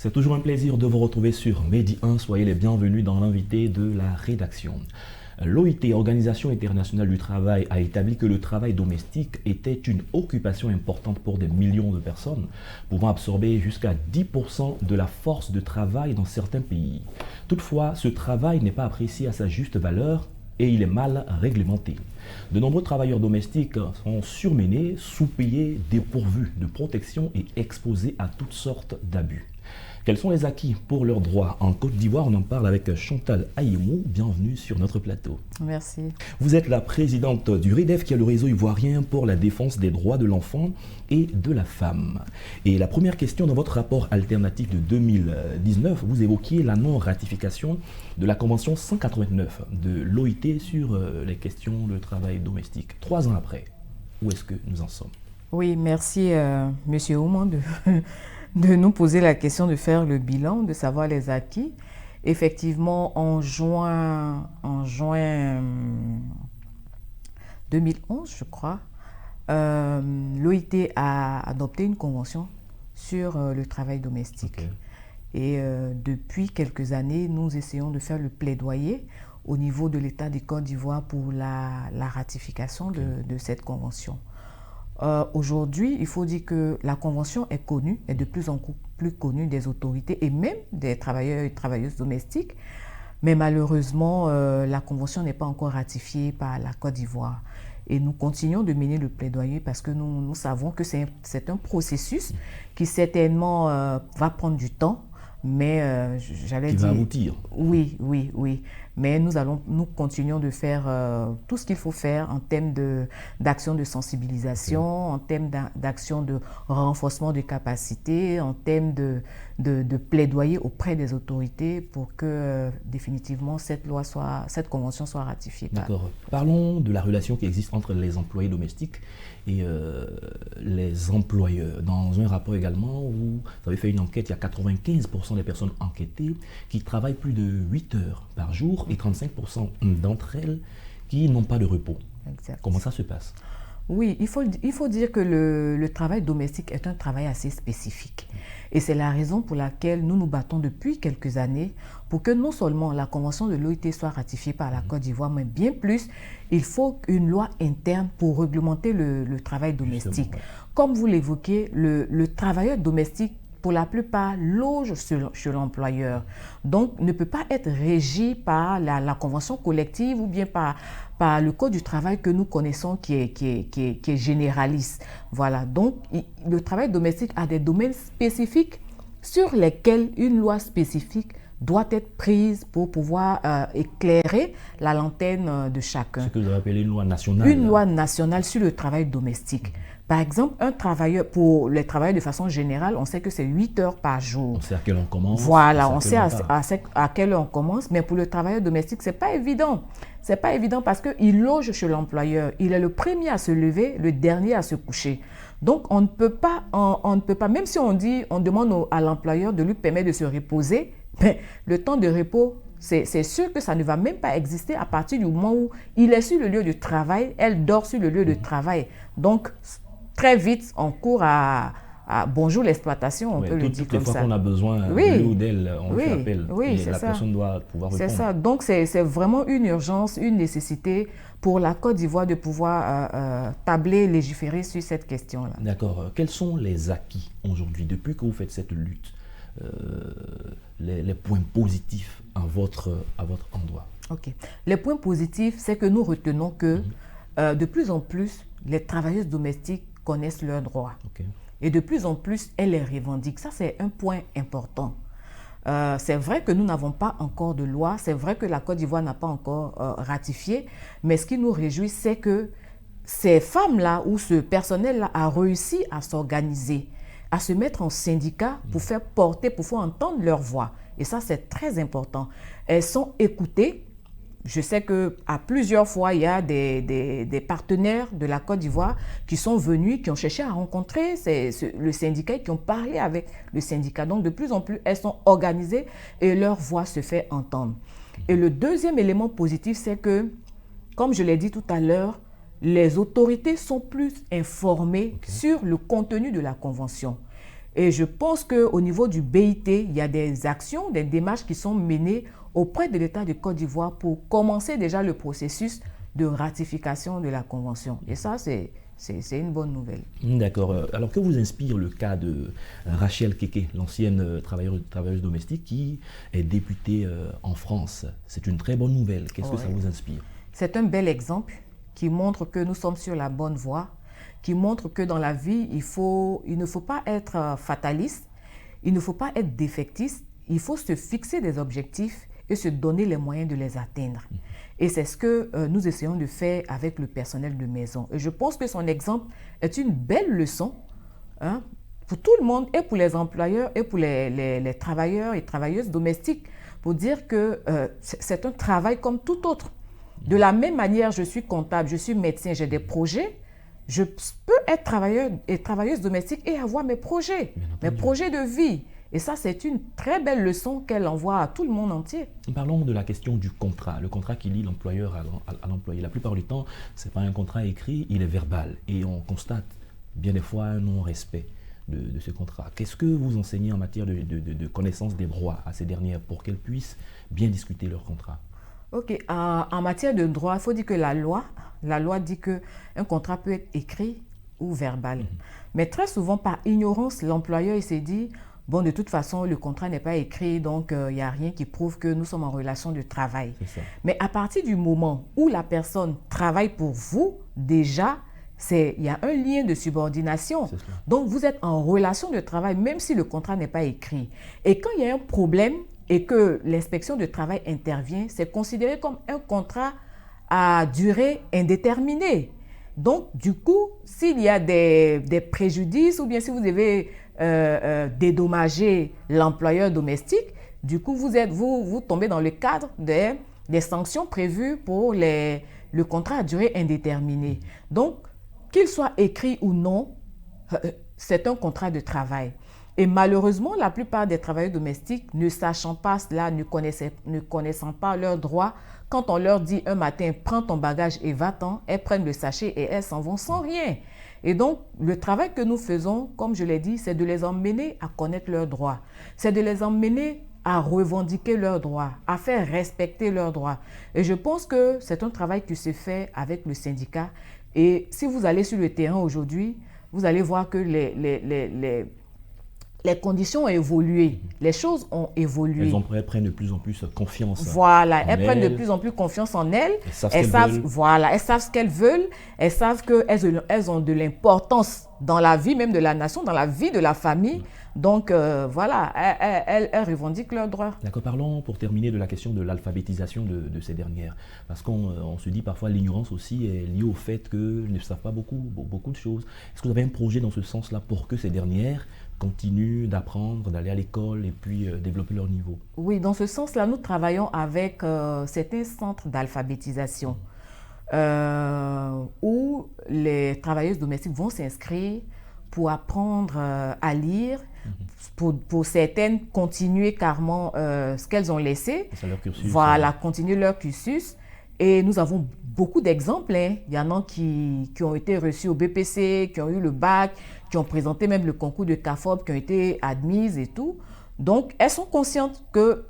C'est toujours un plaisir de vous retrouver sur Medi 1. Soyez les bienvenus dans l'invité de la rédaction. L'OIT, Organisation internationale du travail, a établi que le travail domestique était une occupation importante pour des millions de personnes, pouvant absorber jusqu'à 10% de la force de travail dans certains pays. Toutefois, ce travail n'est pas apprécié à sa juste valeur et il est mal réglementé. De nombreux travailleurs domestiques sont surmenés, sous-payés, dépourvus de protection et exposés à toutes sortes d'abus. Quels sont les acquis pour leurs droits en Côte d'Ivoire? On en parle avec Chantal Ayemou. Bienvenue sur notre plateau. Merci. Vous êtes la présidente du REDEF, qui est le réseau ivoirien pour la défense des droits de l'enfant et de la femme. Et la première question, dans votre rapport alternatif de 2019, vous évoquiez la non-ratification de la Convention 189 de l'OIT sur les questions de travail domestique. 3 ans après, où est-ce que nous en sommes? Oui, merci Monsieur Ouman de nous poser la question, de faire le bilan, de savoir les acquis. Effectivement, en juin 2011, je crois, l'OIT a adopté une convention sur le travail domestique. Okay. Et depuis quelques années, nous essayons de faire le plaidoyer au niveau de l'État de Côte d'Ivoire pour la ratification de cette convention. Aujourd'hui, il faut dire que la convention est connue, est de plus en plus connue des autorités et même des travailleurs et travailleuses domestiques. Mais malheureusement, la convention n'est pas encore ratifiée par la Côte d'Ivoire. Et nous continuons de mener le plaidoyer parce que nous savons que c'est un processus qui certainement va prendre du temps. Mais j'allais dire... Qui va aboutir. Oui. Mais nous continuons de faire tout ce qu'il faut faire en termes d'action de sensibilisation, en termes d'action de renforcement de capacités, en termes de plaidoyer auprès des autorités pour que définitivement cette convention soit ratifiée. D'accord. Parlons de la relation qui existe entre les employés domestiques et les employeurs. Dans un rapport également où vous avez fait une enquête, il y a 95% des personnes enquêtées qui travaillent plus de 8 heures par jour et 35% d'entre elles qui n'ont pas de repos. Exact. Comment ça se passe? Oui, il faut dire que le travail domestique est un travail assez spécifique. Et c'est la raison pour laquelle nous nous battons depuis quelques années pour que non seulement la convention de l'OIT soit ratifiée par la Côte d'Ivoire, mais bien plus, il faut une loi interne pour réglementer le travail domestique. Justement, ouais. Comme vous l'évoquez, le travailleur domestique, pour la plupart, loge chez l'employeur. Donc, ne peut pas être régi par la convention collective ou bien par le code du travail que nous connaissons qui est généraliste. Voilà. Donc, le travail domestique a des domaines spécifiques sur lesquels une loi spécifique doit être prise pour pouvoir éclairer la lanterne de chacun. Ce que vous avez appelé une loi nationale. Une loi nationale sur le travail domestique. Par exemple, pour les travailleurs de façon générale, on sait que c'est 8 heures par jour. On sait à quelle heure on commence. Voilà, on sait à quelle heure on commence, mais pour le travailleur domestique, c'est pas évident. C'est pas évident parce qu'il loge chez l'employeur. Il est le premier à se lever, le dernier à se coucher. Donc, on ne peut pas, même si on demande à l'employeur de lui permettre de se reposer, mais le temps de repos, c'est sûr que ça ne va même pas exister à partir du moment où il est sur le lieu de travail, elle dort sur le lieu de travail. Donc, très vite, on court à bonjour l'exploitation, on peut le dire comme ça. Toutes les fois qu'on a besoin de lui ou d'elle, on fait appel. Oui, c'est la ça. personne doit pouvoir répondre. C'est ça. Donc, c'est vraiment une urgence, une nécessité pour la Côte d'Ivoire de pouvoir tabler, légiférer sur cette question-là. D'accord. Quels sont les acquis aujourd'hui, depuis que vous faites cette lutte, les points positifs à votre endroit? Ok. Les points positifs, c'est que nous retenons que de plus en plus, les travailleuses domestiques connaissent leurs droits. Okay. Et de plus en plus, elles les revendiquent. Ça, c'est un point important. C'est vrai que nous n'avons pas encore de loi. C'est vrai que la Côte d'Ivoire n'a pas encore ratifié. Mais ce qui nous réjouit, c'est que ces femmes-là ou ce personnel-là a réussi à s'organiser, à se mettre en syndicat pour faire porter, pour faire entendre leur voix. Et ça, c'est très important. Elles sont écoutées. Je sais qu'à plusieurs fois, il y a des partenaires de la Côte d'Ivoire qui sont venus, qui ont cherché à rencontrer le syndicat et qui ont parlé avec le syndicat. Donc, de plus en plus, elles sont organisées et leur voix se fait entendre. Et le deuxième élément positif, c'est que, comme je l'ai dit tout à l'heure, les autorités sont plus informées sur le contenu de la convention. Et je pense qu'au niveau du BIT, il y a des actions, des démarches qui sont menées auprès de l'État de Côte d'Ivoire pour commencer déjà le processus de ratification de la Convention. Et ça, c'est une bonne nouvelle. D'accord. Alors, que vous inspire le cas de Rachel Keke, l'ancienne travailleuse domestique qui est députée en France? C'est une très bonne nouvelle. Qu'est-ce que ça vous inspire? C'est un bel exemple qui montre que nous sommes sur la bonne voie, qui montre que dans la vie, il ne faut pas être fataliste, il ne faut pas être défaitiste, il faut se fixer des objectifs et se donner les moyens de les atteindre. Et c'est ce que nous essayons de faire avec le personnel de maison. Et je pense que son exemple est une belle leçon, hein, pour tout le monde, et pour les employeurs, et pour les travailleurs et travailleuses domestiques, pour dire que c'est un travail comme tout autre. De la même manière, je suis comptable, je suis médecin, j'ai des projets, je peux être travailleur et travailleuse domestique et avoir mes projets de vie. Et ça, c'est une très belle leçon qu'elle envoie à tout le monde entier. Parlons de la question du contrat, le contrat qui lie l'employeur à l'employé. La plupart du temps, ce n'est pas un contrat écrit, il est verbal. Et on constate bien des fois un non-respect de ce contrat. Qu'est-ce que vous enseignez en matière de connaissance des droits à ces dernières pour qu'elles puissent bien discuter leur contrat? Ok, en matière de droit, il faut dire que la loi dit qu'un contrat peut être écrit ou verbal. Mais très souvent, par ignorance, l'employeur il s'est dit, bon, de toute façon, le contrat n'est pas écrit, donc il n'y a rien qui prouve que nous sommes en relation de travail. Mais à partir du moment où la personne travaille pour vous, déjà, il y a un lien de subordination. Donc, vous êtes en relation de travail, même si le contrat n'est pas écrit. Et quand il y a un problème et que l'inspection de travail intervient, c'est considéré comme un contrat à durée indéterminée. Donc, du coup, s'il y a des préjudices ou bien si vous devez dédommager l'employeur domestique, du coup, vous tombez dans le cadre des sanctions prévues pour le contrat à durée indéterminée. Donc, qu'il soit écrit ou non, c'est un contrat de travail. Et malheureusement, la plupart des travailleurs domestiques, ne sachant pas cela, ne connaissant pas leurs droits, quand on leur dit un matin, prends ton bagage et va-t'en, elles prennent le sachet et elles s'en vont sans rien. Et donc, le travail que nous faisons, comme je l'ai dit, c'est de les emmener à connaître leurs droits. C'est de les emmener à revendiquer leurs droits, à faire respecter leurs droits. Et je pense que c'est un travail qui se fait avec le syndicat. Et si vous allez sur le terrain aujourd'hui, vous allez voir que les conditions ont évolué, les choses ont évolué. Elles prennent de plus en plus confiance. Voilà, elles prennent de plus en plus confiance en elles. Elles savent ce qu'elles veulent. Elles savent qu'elles ont de l'importance dans la vie même de la nation, dans la vie de la famille. Donc voilà, elles revendiquent leurs droits. D'accord, parlons pour terminer de la question de l'alphabétisation de ces dernières. Parce qu'on se dit parfois l'ignorance aussi est liée au fait qu'elles ne savent pas beaucoup de choses. Est-ce que vous avez un projet dans ce sens-là pour que ces dernières continuent d'apprendre, d'aller à l'école et puis développer leur niveau? Oui, dans ce sens-là, nous travaillons avec certains centres d'alphabétisation où les travailleuses domestiques vont s'inscrire pour apprendre à lire, pour certaines continuer carrément ce qu'elles ont laissé, continuer leur cursus. Et nous avons beaucoup d'exemples. Il y en a qui ont été reçus au BPC, qui ont eu le bac, qui ont présenté même le concours de CAFOB, qui ont été admises et tout. Donc, elles sont conscientes que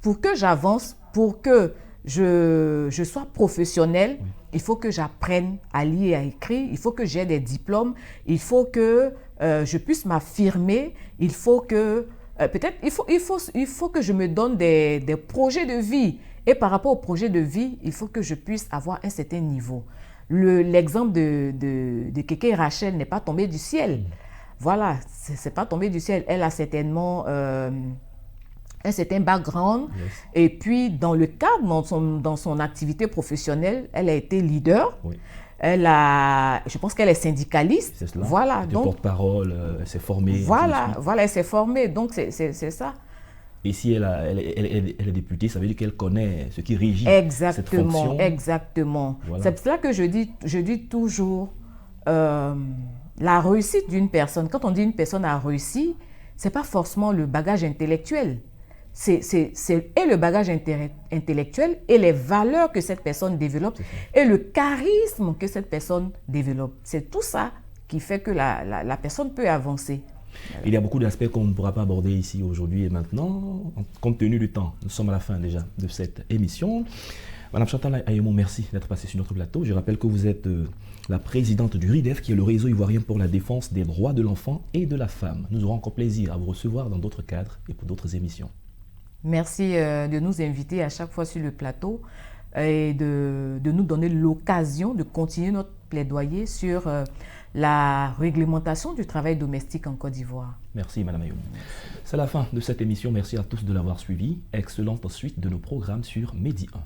pour que j'avance, pour que je sois professionnelle, il faut que j'apprenne à lire et à écrire, il faut que j'ai des diplômes, il faut que je puisse m'affirmer, il faut que il faut que je me donne des projets de vie. Et par rapport au projet de vie, il faut que je puisse avoir un certain niveau. L'exemple de Keke et Rachel n'est pas tombé du ciel. Voilà, c'est pas tombé du ciel. Elle a certainement un certain background. Yes. Et puis, dans le cadre, dans son activité professionnelle, elle a été leader. Oui. Je pense qu'elle est syndicaliste. C'est cela. Voilà. Donc, porte-parole, elle s'est formée. Voilà, elle s'est formée. Donc, c'est ça. Et si elle est députée, ça veut dire qu'elle connaît ce qui régit cette fonction. Exactement. Voilà. C'est pour cela que je dis toujours la réussite d'une personne. Quand on dit une personne a réussi, ce n'est pas forcément le bagage intellectuel. C'est le bagage intellectuel et les valeurs que cette personne développe et le charisme que cette personne développe. C'est tout ça qui fait que la personne peut avancer. Voilà. Il y a beaucoup d'aspects qu'on ne pourra pas aborder ici aujourd'hui et maintenant, compte tenu du temps. Nous sommes à la fin déjà de cette émission. Madame Chantal Ayemo, merci d'être passée sur notre plateau. Je rappelle que vous êtes la présidente du RIDEF, qui est le réseau ivoirien pour la défense des droits de l'enfant et de la femme. Nous aurons encore plaisir à vous recevoir dans d'autres cadres et pour d'autres émissions. Merci de nous inviter à chaque fois sur le plateau et de nous donner l'occasion de continuer notre plaidoyer sur la réglementation du travail domestique en Côte d'Ivoire. Merci Madame Ayemo. C'est la fin de cette émission. Merci à tous de l'avoir suivi. Excellente suite de nos programmes sur Medi 1.